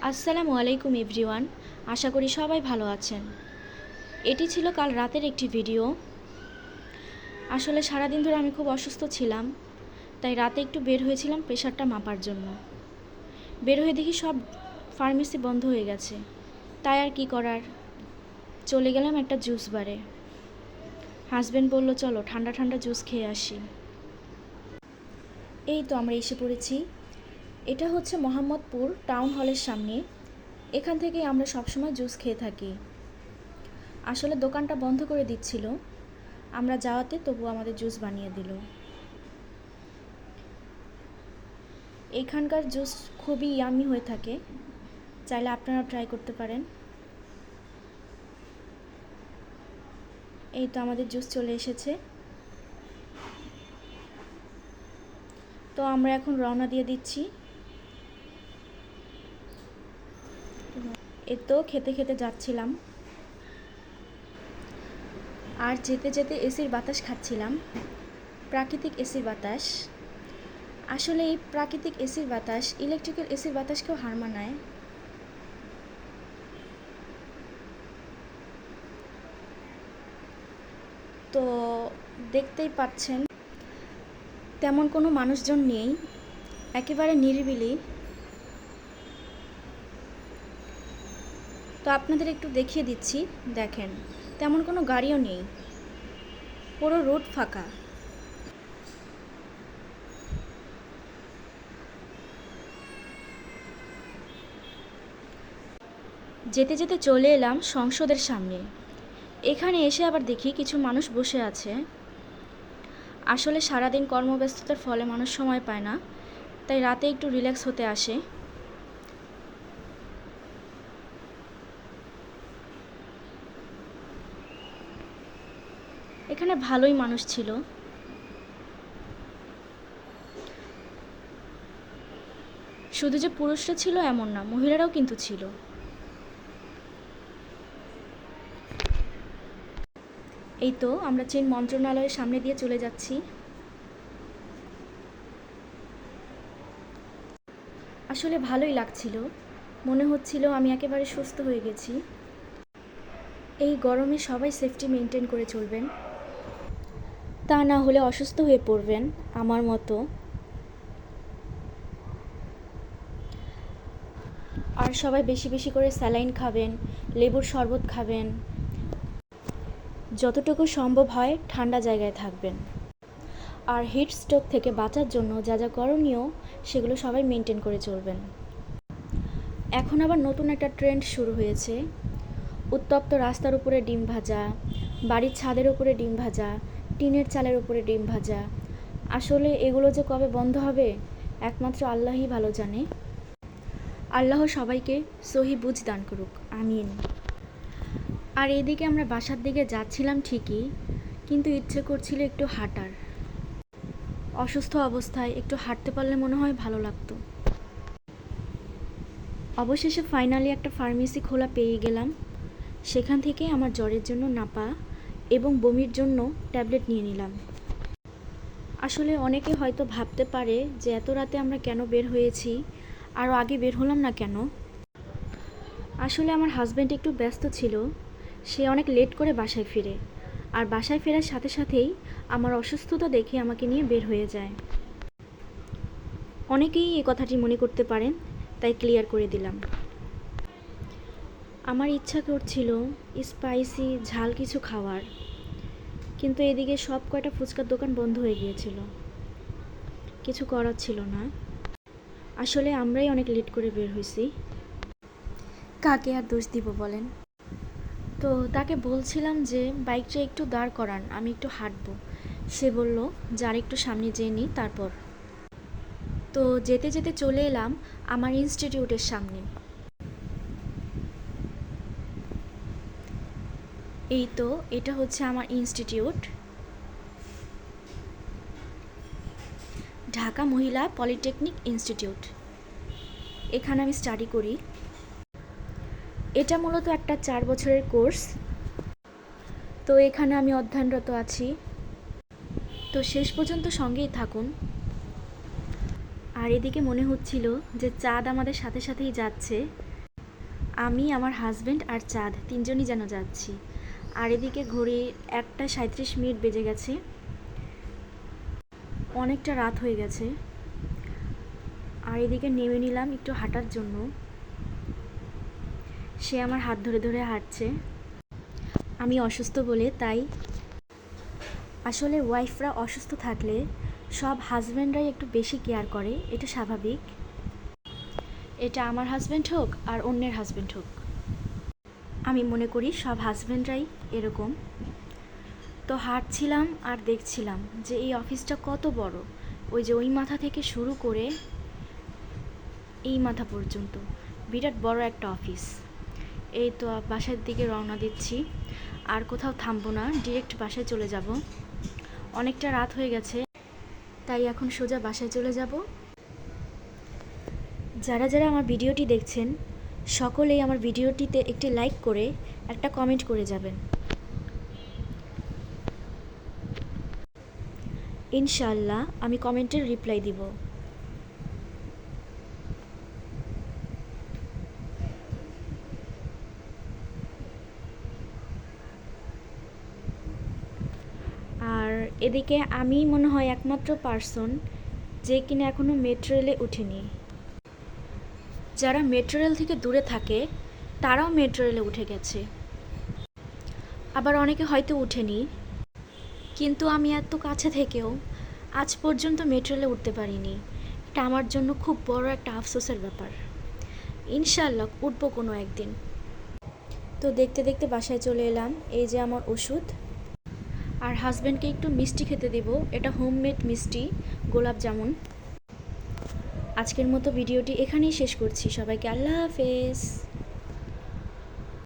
আসসালামু আলাইকুম এভরিওয়ান। আশা করি সবাই ভালো আছেন। এটি ছিল কাল রাতের একটি ভিডিও। আসলে সারাদিন ধরে আমি খুব অসুস্থ ছিলাম, তাই রাতে একটু বের হয়েছিলাম প্রেশারটা মাপার জন্য। বের হয়ে দেখি সব ফার্মেসি বন্ধ হয়ে গেছে, তাই আর কি করার, চলে গেলাম একটা জুস বারে। হাজব্যান্ড বলল চলো ঠান্ডা ঠান্ডা জুস খেয়ে আসি। এই তো আমরা এসে পড়েছি। এটা হচ্ছে মোহাম্মদপুর টাউন হলের সামনে। এখান থেকেই আমরা সবসময় জুস খেয়ে থাকি। আসলে দোকানটা বন্ধ করে দিচ্ছিল, আমরা যাওয়াতে তবু আমাদের জুস বানিয়ে দিল। এইখানকার জুস খুবই ইয়ামি হয়ে থাকে, চাইলে আপনারা ট্রাই করতে পারেন। এই তো আমাদের জুস চলে এসেছে। তো আমরা এখন রওনা দিয়ে দিচ্ছি। এই তো খেতে খেতে যাচ্ছিলাম, আর যেতে যেতে এসির বাতাস খাচ্ছিলাম, প্রাকৃতিক এসির বাতাস। আসলে এই প্রাকৃতিক এসির বাতাস ইলেকট্রিক্যাল এসির বাতাসকেও হার মানায়। তো দেখতেই পাচ্ছেন তেমন কোনো মানুষজন নেই, একেবারে নিরিবিলি। তো আপনাদের একটু দেখিয়ে দিচ্ছি, দেখেন তেমন কোনো গাড়িও নেই, পুরো রোড ফাঁকা। যেতে যেতে চলে এলাম সংসদের সামনে। এখানে এসে আবার দেখি কিছু মানুষ বসে আছে। আসলে সারাদিন কর্মব্যস্ততার ফলে মানুষ সময় পায় না, তাই রাতে একটু রিল্যাক্স হতে আসে। এখানে ভালোই মানুষ ছিল। শুধু যে পুরুষরা ছিল এমন না, মহিলারাও কিন্তু ছিল। এই তো আমরা চীন মন্ত্রণালয়ের সামনে দিয়ে চলে যাচ্ছি। আসলে ভালোই লাগছিল, মনে হচ্ছিল আমি একেবারে সুস্থ হয়ে গেছি। এই গরমে সবাই সেফটি মেনটেন করে চলবেন, তা না হলে অসুস্থ হয়ে পড়বেন আমার মতো। আর সবাই বেশি বেশি করে স্যালাইন খাবেন, লেবুর শরবত খাবেন, যতটুকু সম্ভব হয় ঠান্ডা জায়গায় থাকবেন। আর হিট স্ট্রোক থেকে বাঁচার জন্য যা যা করণীয় সেগুলো সবাই মেনটেন করে চলবেন। এখন আবার নতুন একটা ট্রেন্ড শুরু হয়েছে, উত্তপ্ত রাস্তার উপরে ডিম ভাজা, বাড়ির ছাদের উপরে ডিম ভাজা, টিনের চালের উপরে ডিম ভাজা। আসলে এগুলো যে কবে বন্ধ হবে একমাত্র আল্লাহই ভালো জানে। আল্লাহ সবাইকে সহি বুঝ দান করুক, আমিন। আর এদিকে আমরা বাসার দিকে যাচ্ছিলাম ঠিকই, কিন্তু ইচ্ছে করছিল একটু হাঁটার। অসুস্থ অবস্থায় একটু হাঁটতে পারলে মনে হয় ভালো লাগতো। অবশেষে ফাইনালি একটা ফার্মেসি খোলা পেয়ে গেলাম। সেখান থেকে আমার জ্বরের জন্য নাপা এবং বমির জন্য ট্যাবলেট নিয়ে নিলাম। আসলে অনেকে হয়তো ভাবতে পারে যে এত রাতে আমরা কেন বের হয়েছি, আরও আগে বের হলাম না কেন। আসলে আমার হাজব্যান্ড একটু ব্যস্ত ছিল, সে অনেক লেট করে বাসায় ফিরে, আর বাসায় ফেরার সাথে সাথেই আমার অসুস্থতা দেখে আমাকে নিয়ে বের হয়ে যায়। অনেকেই এই কথাটি মনে করতে পারেন, তাই ক্লিয়ার করে দিলাম। আমার ইচ্ছা করছিল স্পাইসি ঝাল কিছু খাওয়ার, কিন্তু এদিকে সব কয়টা ফুচকার দোকান বন্ধ হয়ে গিয়েছিল, কিছু করার ছিল না। আসলে আমরাই অনেক লেট করে বের হয়েছি, কাকে আর দোষ দিব বলেন। তো তাকে বলছিলাম যে বাইকটা একটু দাঁড় করান, আমি একটু হাঁটবো। সে বলল যে আর একটু সামনে যেয়ে নিই তারপর। তো যেতে যেতে চলে এলাম আমার ইনস্টিটিউটের সামনে। এই তো এটা হচ্ছে আমার ইনস্টিটিউট, ঢাকা মহিলা পলিটেকনিক ইনস্টিটিউট। এখানে আমি স্টাডি করি। এটা মূলত একটা 4 বছরের কোর্স। তো এখানে আমি অধ্যয়নরত আছি, তো শেষ পর্যন্ত সঙ্গেই থাকুন। আর এদিকে মনে হচ্ছিল যে চাঁদ আমাদের সাথে সাথেই যাচ্ছে, আমি, আমার হাজব্যান্ড আর চাঁদ তিনজনই যেন যাচ্ছি। আর এদিকে ঘড়ি 1:37 বেজে গেছে, অনেকটা রাত হয়ে গেছে। আর এদিকে নেমে নিলাম একটু হাঁটার জন্য। সে আমার হাত ধরে ধরে হাঁটছে, আমি অসুস্থ বলে তাই। আসলে ওয়াইফরা অসুস্থ থাকলে সব হাজব্যান্ডরাই একটু বেশি কেয়ার করে, এটা স্বাভাবিক। এটা আমার হাজব্যান্ড হোক আর অন্যের হাজব্যান্ড হোক, আমি মনে করি সব হাজব্যান্ডরাই এরকম। তো হাঁটছিলাম আর দেখছিলাম যে এই অফিসটা কত বড়। ওই যে ওই মাথা থেকে শুরু করে এই মাথা পর্যন্ত বিরাট বড় একটা অফিস। এই তো বাসার দিকে রওনা দিচ্ছি, আর কোথাও থামবো না, ডিরেক্ট বাসায় চলে যাব। অনেকটা রাত হয়ে গেছে, তাই এখন সোজা বাসায় চলে যাব। যারা যারা আমার ভিডিওটি দেখছেন সকলেই আমার ভিডিওটিতে একটি লাইক করে একটা কমেন্ট করে যাবেন। ইনশাআল্লাহ আমি কমেন্টের রিপ্লাই দিব। আর এদিকে আমি মনে হয় একমাত্র পার্সন যে কিনা এখনও মেট্রো রেলে উঠেনি। যারা মেট্রো রেল থেকে দূরে থাকে তারাও মেট্রো রেলে উঠে গেছে, আবার অনেকে হয়তো উঠেনি। কিন্তু আমি এত কাছে থেকেও আজ পর্যন্ত মেট্রো রেলে উঠতে পারিনি। এটা আমার জন্য খুব বড় একটা আফসোসের ব্যাপার। ইনশাআল্লাহ উঠবো কোনো একদিন। তো দেখতে দেখতে বাসায় চলে এলাম। এই যে আমার ওষুধ, আর হাজব্যান্ডকে একটু মিষ্টি খেতে দেব, এটা হোমমেড মিষ্টি, গোলাপ জামুন। আজকের মতো ভিডিওটি এখানেই শেষ করছি। সবাইকে আল্লাহ হাফেজ।